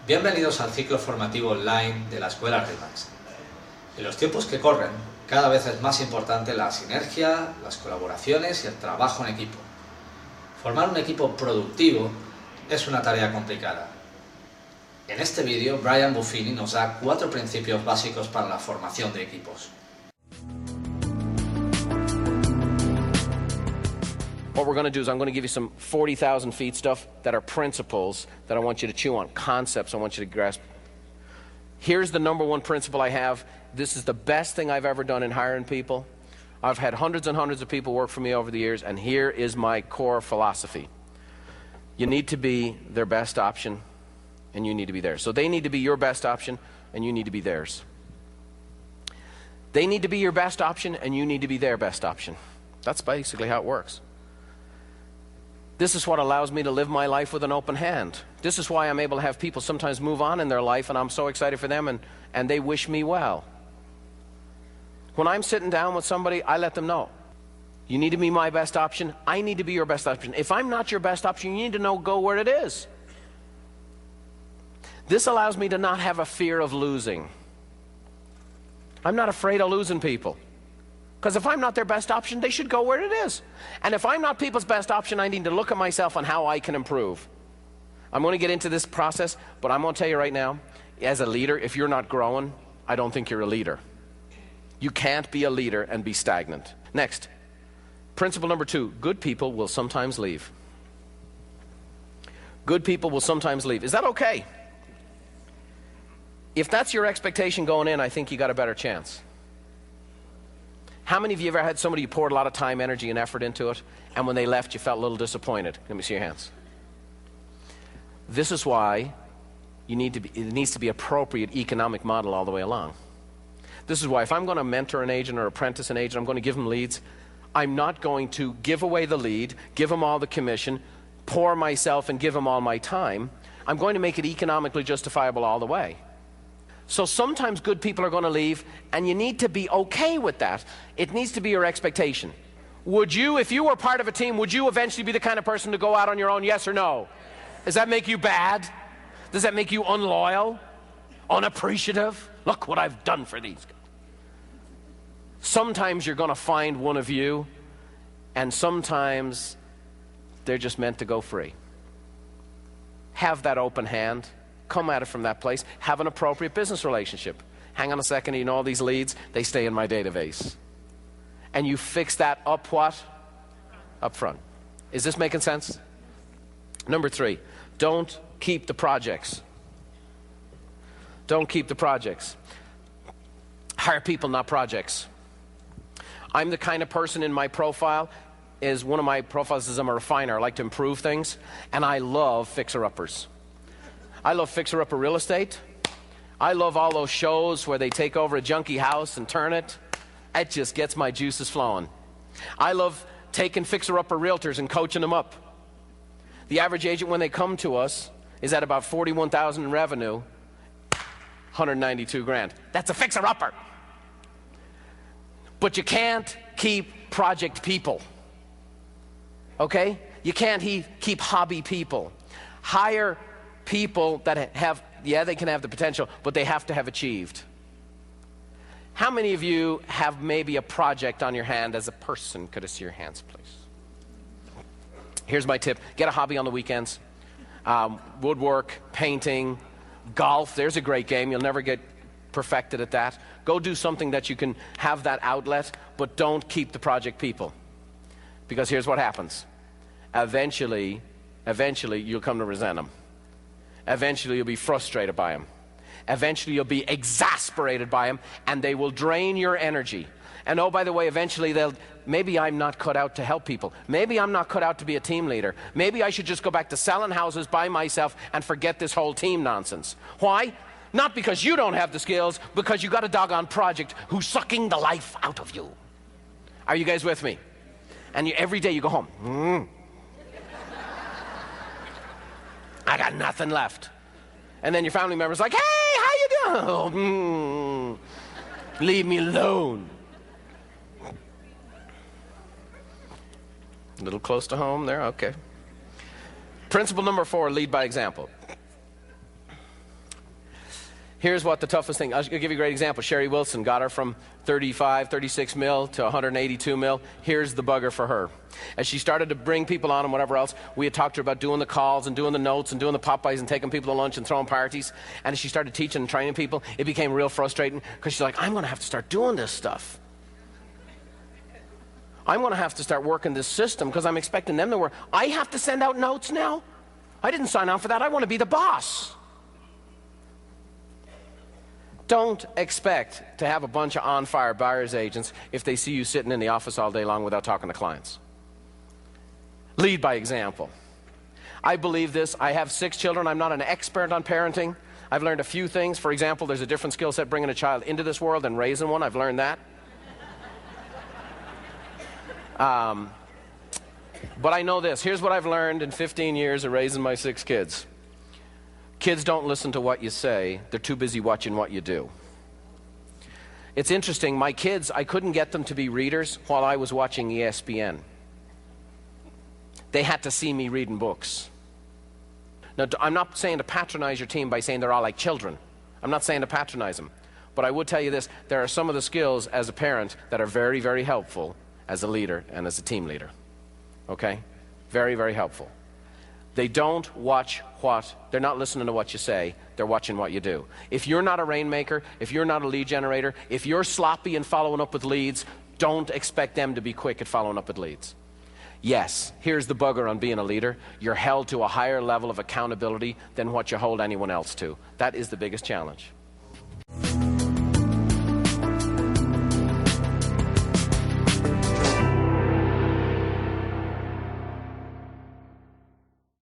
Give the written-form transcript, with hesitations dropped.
Bienvenidos al ciclo formativo online de la Escuela RE. En los tiempos que corren, cada vez es más importante la sinergia, las colaboraciones y el trabajo en equipo. Formar un equipo productivo es una tarea complicada. En este vídeo, Buffini nos da 4 principios básicos para la formación de equipos. What we're going to do is I'm going to give you some 40,000 feet stuff that are principles that I want you to chew on, concepts I want you to grasp. Here's the number one principle I have. This is the best thing I've ever done in hiring people. I've had hundreds and hundreds of people work for me over the years, and here is my core philosophy. You need to be their best option, and you need to be theirs. So they need to be your best option, and you need to be theirs. They need to be your best option, and you need to be their best option. That's basically how it works. This is what allows me to live my life with an open hand. This is why I'm able to have people sometimes move on in their life, and I'm so excited for them, and they wish me well. When I'm sitting down with somebody, I let them know. You need to be my best option. I need to be your best option. If I'm not your best option, you need to know, go where it is. This allows me to not have a fear of losing. I'm not afraid of losing people. Because if I'm not their best option, they should go where it is. And if I'm not people's best option, I need to look at myself on how I can improve. I'm going to get into this process, but I'm going to tell you right now, as a leader, if you're not growing, I don't think you're a leader. You can't be a leader and be stagnant. Next, principle number 2, good people will sometimes leave. Good people will sometimes leave. Is that okay? If that's your expectation going in, I think you got a better chance. How many of you ever had somebody you poured a lot of time, energy, and effort into it, and when they left, you felt a little disappointed? Let me see your hands. This is why it needs to be appropriate economic model all the way along. This is why if I'm going to mentor an agent or apprentice an agent, I'm going to give them leads, I'm not going to give away the lead, give them all the commission, pour myself and give them all my time. I'm going to make it economically justifiable all the way. So sometimes good people are going to leave, and you need to be okay with that. It needs to be your expectation. Would you, if you were part of a team, would you eventually be the kind of person to go out on your own, yes or no? Does that make you bad? Does that make you unloyal? Unappreciative? Look what I've done for these guys. Sometimes you're going to find one of you, and sometimes they're just meant to go free. Have that open hand. Come at it from that place. Have an appropriate business relationship. Hang on a second, you know all these leads? They stay in my database. And you fix that up what? Up front. Is this making sense? Number 3, don't keep the projects. Don't keep the projects. Hire people, not projects. I'm the kind of person in my profile, one of my profiles is I'm a refiner. I like to improve things, and I love fixer-uppers. I love fixer-upper real estate. I love all those shows where they take over a junky house and turn it. It just gets my juices flowing. I love taking fixer-upper realtors and coaching them up. The average agent, when they come to us, is at about $41,000 in revenue, 192 grand. That's a fixer-upper. But you can't keep project people. Okay? You can't keep hobby people. Hire people that have, they can have the potential, but they have to have achieved. How many of you have maybe a project on your hand as a person? Could I see your hands, please? Here's my tip. Get a hobby on the weekends. Woodwork, painting, golf. There's a great game. You'll never get perfected at that. Go do something that you can have that outlet, but don't keep the project people. Because here's what happens. Eventually, you'll come to resent them. Eventually, you'll be frustrated by them. Eventually, you'll be exasperated by them, and they will drain your energy. And oh, by the way, eventually maybe I'm not cut out to help people. Maybe I'm not cut out to be a team leader. Maybe I should just go back to selling houses by myself and forget this whole team nonsense. Why? Not because you don't have the skills, because you got a doggone project who's sucking the life out of you. Are you guys with me? And every day you go home. I got nothing left. And then your family member's like, hey, how you doing? Leave me alone. A little close to home there, okay. Principle number 4, lead by example. Here's what the toughest thing, I'll give you a great example. Sherry Wilson got her from 35, 36 mil to 182 mil. Here's the bugger for her. As she started to bring people on and whatever else, we had talked to her about doing the calls and doing the notes and doing the Popeyes and taking people to lunch and throwing parties. And as she started teaching and training people, it became real frustrating because she's like, I'm going to have to start doing this stuff. I'm going to have to start working this system because I'm expecting them to work. I have to send out notes now? I didn't sign on for that. I want to be the boss. Don't expect to have a bunch of on-fire buyer's agents if they see you sitting in the office all day long without talking to clients. Lead by example. I believe this. I have 6 children. I'm not an expert on parenting. I've learned a few things. For example, there's a different skill set bringing a child into this world than raising one. I've learned that. But I know this. Here's what I've learned in 15 years of raising my 6 kids. Kids don't listen to what you say. They're too busy watching what you do. It's interesting. My kids, I couldn't get them to be readers while I was watching ESPN. They had to see me reading books. Now, I'm not saying to patronize your team by saying they're all like children. I'm not saying to patronize them. But I would tell you this. There are some of the skills as a parent that are very, very helpful as a leader and as a team leader. Okay? Very, very helpful. They don't watch they're not listening to what you say, they're watching what you do. If you're not a rainmaker, if you're not a lead generator, if you're sloppy in following up with leads, don't expect them to be quick at following up with leads. Yes, here's the bugger on being a leader. You're held to a higher level of accountability than what you hold anyone else to. That is the biggest challenge.